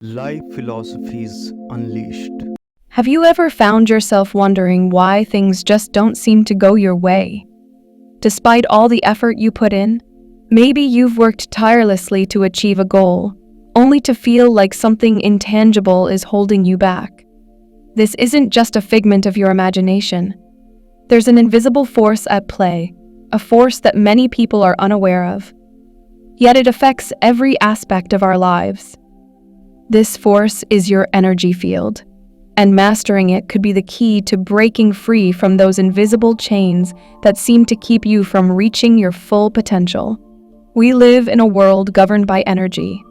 Life Philosophies Unleashed. Have you ever found yourself wondering why things just don't seem to go your way? Despite all the effort you put in, maybe you've worked tirelessly to achieve a goal, only to feel like something intangible is holding you back. This isn't just a figment of your imagination. There's an invisible force at play, a force that many people are unaware of. Yet it affects every aspect of our lives. This force is your energy field, and mastering it could be the key to breaking free from those invisible chains that seem to keep you from reaching your full potential. We live in a world governed by energy.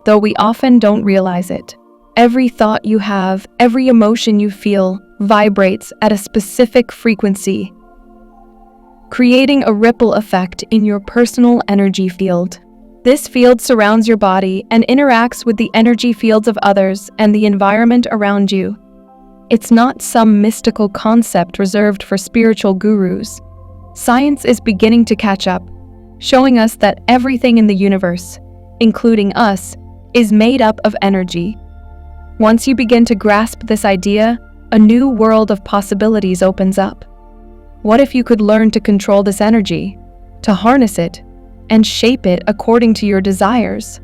Though we often don't realize it, every thought you have, every emotion you feel, vibrates at a specific frequency, creating a ripple effect in your personal energy field. This field surrounds your body and interacts with the energy fields of others and the environment around you. It's not some mystical concept reserved for spiritual gurus. Science is beginning to catch up, showing us that everything in the universe, including us, is made up of energy. Once you begin to grasp this idea, a new world of possibilities opens up. What if you could learn to control this energy, to harness it, and shape it according to your desires?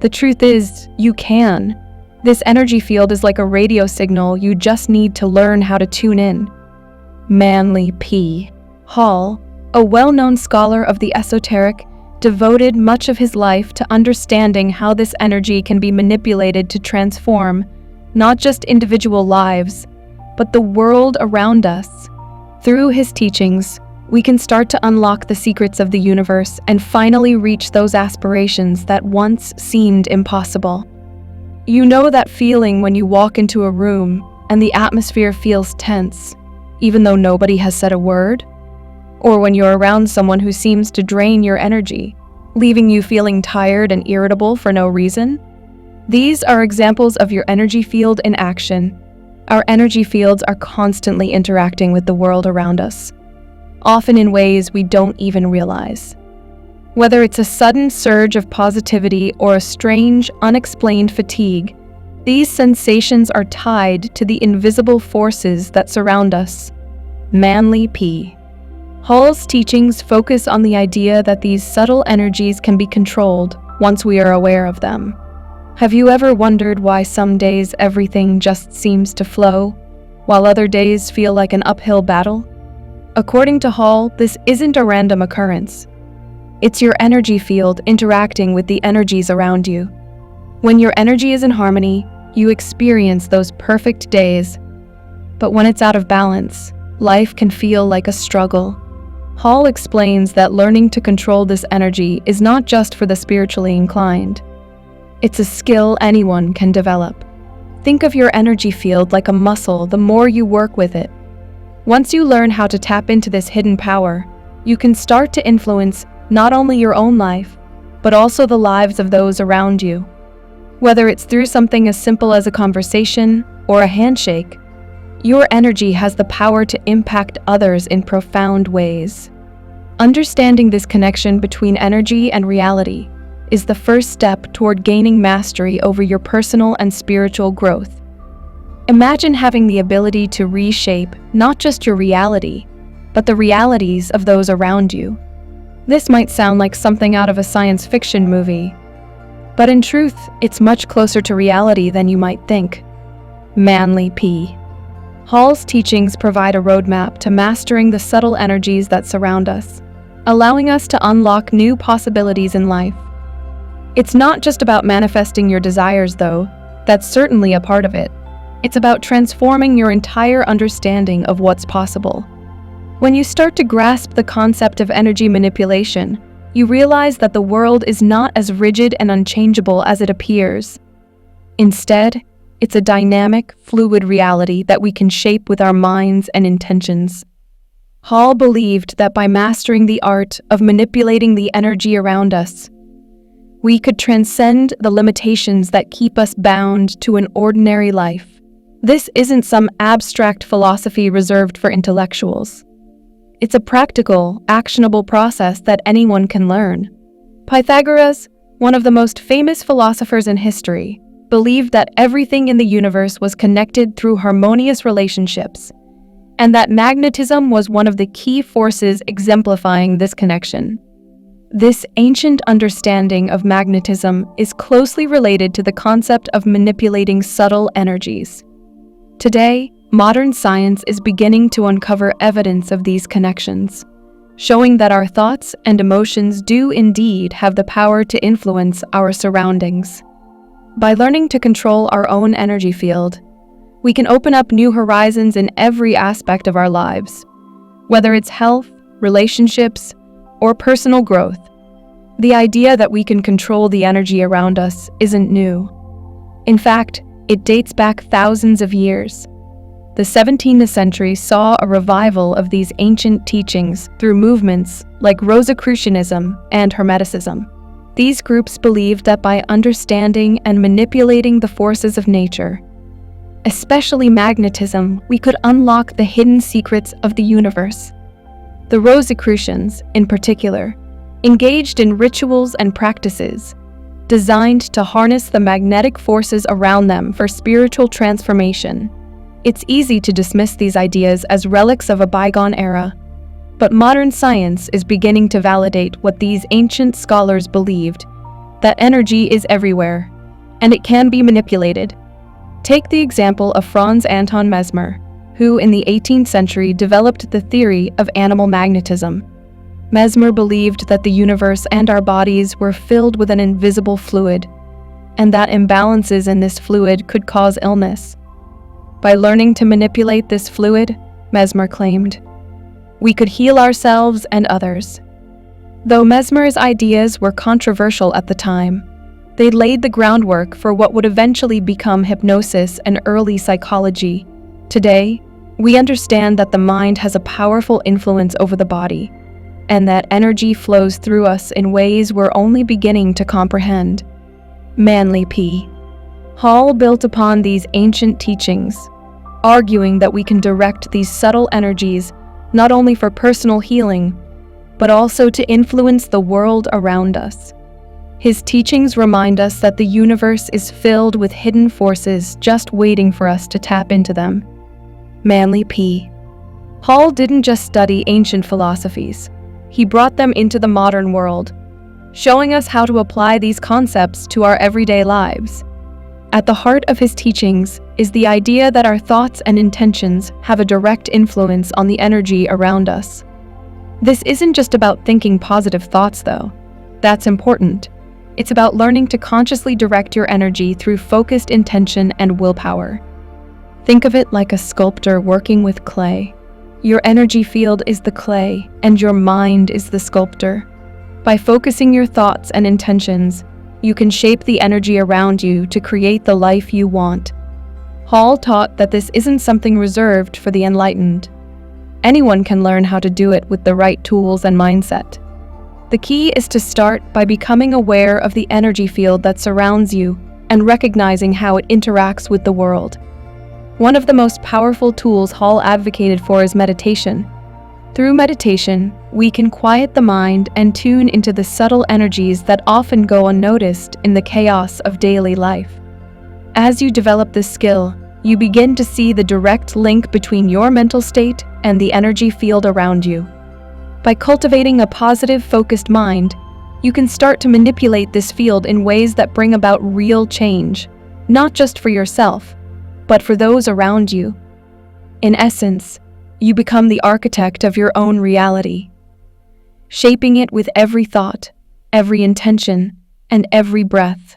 The truth is, you can. This energy field is like a radio signal, you just need to learn how to tune in. Manly P. Hall, a well-known scholar of the esoteric, devoted much of his life to understanding how this energy can be manipulated to transform not just individual lives, but the world around us. Through his teachings, we can start to unlock the secrets of the universe and finally reach those aspirations that once seemed impossible. You know that feeling when you walk into a room and the atmosphere feels tense, even though nobody has said a word? Or when you're around someone who seems to drain your energy, leaving you feeling tired and irritable for no reason? These are examples of your energy field in action. Our energy fields are constantly interacting with the world around us, often in ways we don't even realize. Whether it's a sudden surge of positivity or a strange, unexplained fatigue, these sensations are tied to the invisible forces that surround us. Manly P. Hall's teachings focus on the idea that these subtle energies can be controlled once we are aware of them. Have you ever wondered why some days everything just seems to flow, while other days feel like an uphill battle? According to Hall, this isn't a random occurrence. It's your energy field interacting with the energies around you. When your energy is in harmony, you experience those perfect days. But when it's out of balance, life can feel like a struggle. Hall explains that learning to control this energy is not just for the spiritually inclined. It's a skill anyone can develop. Think of your energy field like a muscle. The more you work with it, once you learn how to tap into this hidden power, you can start to influence not only your own life, but also the lives of those around you. Whether it's through something as simple as a conversation or a handshake, your energy has the power to impact others in profound ways. Understanding this connection between energy and reality is the first step toward gaining mastery over your personal and spiritual growth. Imagine having the ability to reshape not just your reality, but the realities of those around you. This might sound like something out of a science fiction movie, but in truth, it's much closer to reality than you might think. Manly P. Hall's teachings provide a roadmap to mastering the subtle energies that surround us, allowing us to unlock new possibilities in life. It's not just about manifesting your desires, though. That's certainly a part of it. It's about transforming your entire understanding of what's possible. When you start to grasp the concept of energy manipulation, you realize that the world is not as rigid and unchangeable as it appears. Instead, it's a dynamic, fluid reality that we can shape with our minds and intentions. Hall believed that by mastering the art of manipulating the energy around us, we could transcend the limitations that keep us bound to an ordinary life. This isn't some abstract philosophy reserved for intellectuals. It's a practical, actionable process that anyone can learn. Pythagoras, one of the most famous philosophers in history, believed that everything in the universe was connected through harmonious relationships, and that magnetism was one of the key forces exemplifying this connection. This ancient understanding of magnetism is closely related to the concept of manipulating subtle energies. Today, modern science is beginning to uncover evidence of these connections, showing that our thoughts and emotions do indeed have the power to influence our surroundings. By learning to control our own energy field, we can open up new horizons in every aspect of our lives, whether it's health, relationships, or personal growth. The idea that we can control the energy around us isn't new. In fact, it dates back thousands of years. The 17th century saw a revival of these ancient teachings through movements like Rosicrucianism and Hermeticism. These groups believed that by understanding and manipulating the forces of nature, especially magnetism, we could unlock the hidden secrets of the universe. The Rosicrucians, in particular, engaged in rituals and practices designed to harness the magnetic forces around them for spiritual transformation. It's easy to dismiss these ideas as relics of a bygone era, but modern science is beginning to validate what these ancient scholars believed, that energy is everywhere, and it can be manipulated. Take the example of Franz Anton Mesmer, who in the 18th century developed the theory of animal magnetism. Mesmer believed that the universe and our bodies were filled with an invisible fluid, and that imbalances in this fluid could cause illness. By learning to manipulate this fluid, Mesmer claimed, we could heal ourselves and others. Though Mesmer's ideas were controversial at the time, they laid the groundwork for what would eventually become hypnosis and early psychology. Today, we understand that the mind has a powerful influence over the body, and that energy flows through us in ways we're only beginning to comprehend. Manly P. Hall built upon these ancient teachings, arguing that we can direct these subtle energies not only for personal healing, but also to influence the world around us. His teachings remind us that the universe is filled with hidden forces just waiting for us to tap into them. Manly P. Hall didn't just study ancient philosophies. He brought them into the modern world, showing us how to apply these concepts to our everyday lives. At the heart of his teachings is the idea that our thoughts and intentions have a direct influence on the energy around us. This isn't just about thinking positive thoughts, though. That's important. It's about learning to consciously direct your energy through focused intention and willpower. Think of it like a sculptor working with clay. Your energy field is the clay, and your mind is the sculptor. By focusing your thoughts and intentions, you can shape the energy around you to create the life you want. Hall taught that this isn't something reserved for the enlightened. Anyone can learn how to do it with the right tools and mindset. The key is to start by becoming aware of the energy field that surrounds you and recognizing how it interacts with the world. One of the most powerful tools Hall advocated for is meditation. Through meditation, we can quiet the mind and tune into the subtle energies that often go unnoticed in the chaos of daily life. As you develop this skill, you begin to see the direct link between your mental state and the energy field around you. By cultivating a positive, focused mind, you can start to manipulate this field in ways that bring about real change, not just for yourself, but for those around you. In essence, you become the architect of your own reality, shaping it with every thought, every intention, and every breath.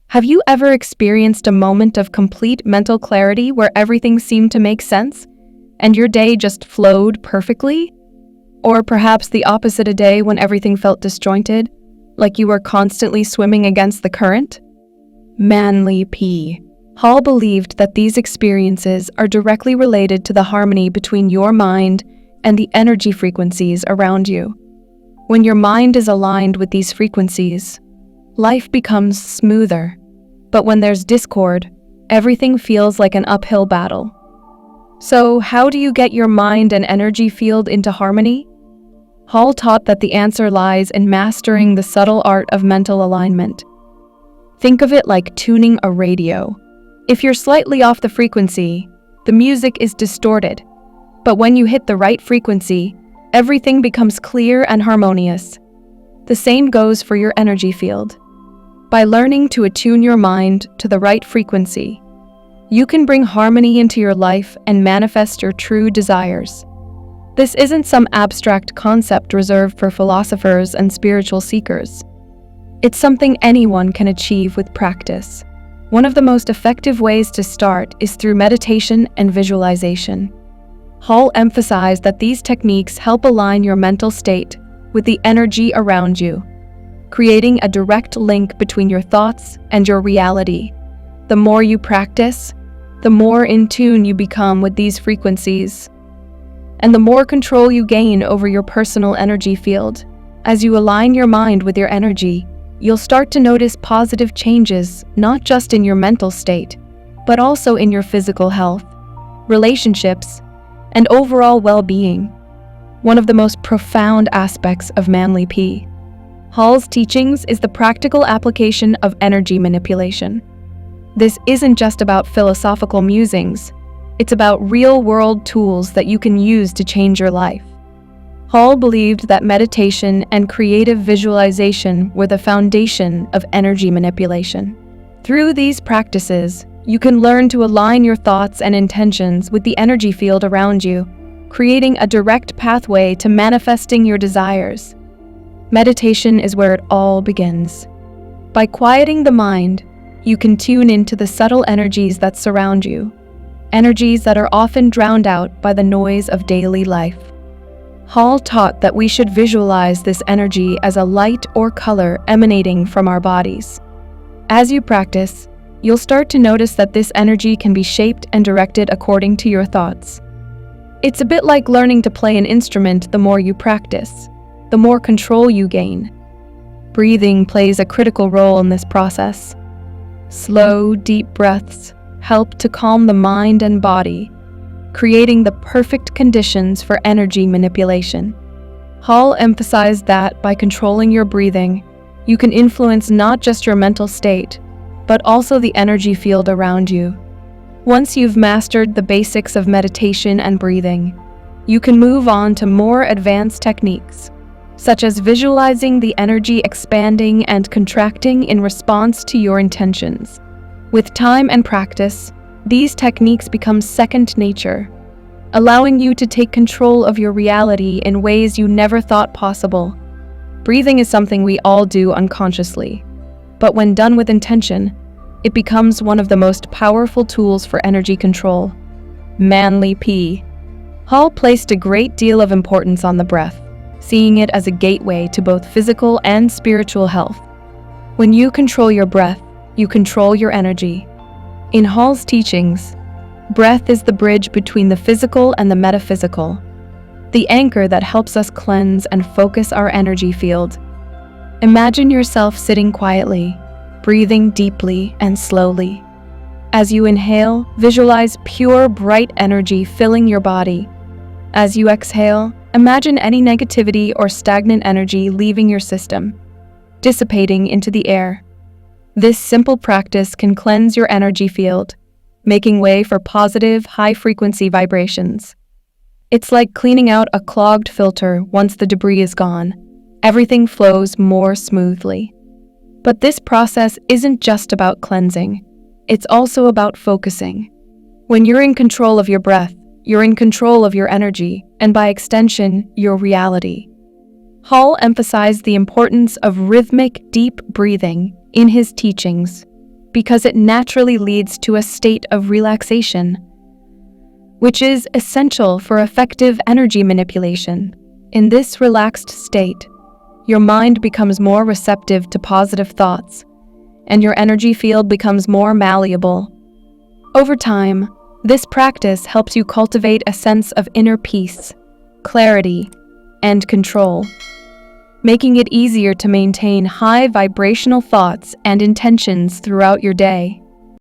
Have you ever experienced a moment of complete mental clarity where everything seemed to make sense, and your day just flowed perfectly? Or perhaps the opposite, a day when everything felt disjointed, like you were constantly swimming against the current? Manly P. Hall believed that these experiences are directly related to the harmony between your mind and the energy frequencies around you. When your mind is aligned with these frequencies, life becomes smoother. But when there's discord, everything feels like an uphill battle. So, how do you get your mind and energy field into harmony? Hall taught that the answer lies in mastering the subtle art of mental alignment. Think of it like tuning a radio. If you're slightly off the frequency, the music is distorted. But when you hit the right frequency, everything becomes clear and harmonious. The same goes for your energy field. By learning to attune your mind to the right frequency, you can bring harmony into your life and manifest your true desires. This isn't some abstract concept reserved for philosophers and spiritual seekers. It's something anyone can achieve with practice. One of the most effective ways to start is through meditation and visualization. Hall emphasized that these techniques help align your mental state with the energy around you, creating a direct link between your thoughts and your reality. The more you practice, the more in tune you become with these frequencies, and the more control you gain over your personal energy field. As you align your mind with your energy, you'll start to notice positive changes, not just in your mental state, but also in your physical health, relationships, and overall well-being. One of the most profound aspects of Manly P. Hall's teachings is the practical application of energy manipulation. This isn't just about philosophical musings, it's about real-world tools that you can use to change your life. Hall believed that meditation and creative visualization were the foundation of energy manipulation. Through these practices, you can learn to align your thoughts and intentions with the energy field around you, creating a direct pathway to manifesting your desires. Meditation is where it all begins. By quieting the mind, you can tune into the subtle energies that surround you, energies that are often drowned out by the noise of daily life. Hall taught that we should visualize this energy as a light or color emanating from our bodies. As you practice, you'll start to notice that this energy can be shaped and directed according to your thoughts. It's a bit like learning to play an instrument. The more you practice, the more control you gain. Breathing plays a critical role in this process. Slow, deep breaths help to calm the mind and body, creating the perfect conditions for energy manipulation. Hall emphasized that by controlling your breathing, you can influence not just your mental state, but also the energy field around you. Once you've mastered the basics of meditation and breathing, you can move on to more advanced techniques, such as visualizing the energy expanding and contracting in response to your intentions. With time and practice, these techniques become second nature, allowing you to take control of your reality in ways you never thought possible. Breathing is something we all do unconsciously, but when done with intention, it becomes one of the most powerful tools for energy control. Manly P. Hall placed a great deal of importance on the breath, seeing it as a gateway to both physical and spiritual health. When you control your breath, you control your energy. In Hall's teachings, breath is the bridge between the physical and the metaphysical, the anchor that helps us cleanse and focus our energy field. Imagine yourself sitting quietly, breathing deeply and slowly. As you inhale, visualize pure, bright energy filling your body. As you exhale, imagine any negativity or stagnant energy leaving your system, dissipating into the air. This simple practice can cleanse your energy field, making way for positive, high-frequency vibrations. It's like cleaning out a clogged filter. Once the debris is gone, everything flows more smoothly. But this process isn't just about cleansing. It's also about focusing. When you're in control of your breath, you're in control of your energy, and by extension, your reality. Hall emphasized the importance of rhythmic, deep breathing in his teachings because it naturally leads to a state of relaxation, which is essential for effective energy manipulation. In this relaxed state, your mind becomes more receptive to positive thoughts, and your energy field becomes more malleable. Over time, this practice helps you cultivate a sense of inner peace, clarity, and control, making it easier to maintain high vibrational thoughts and intentions throughout your day.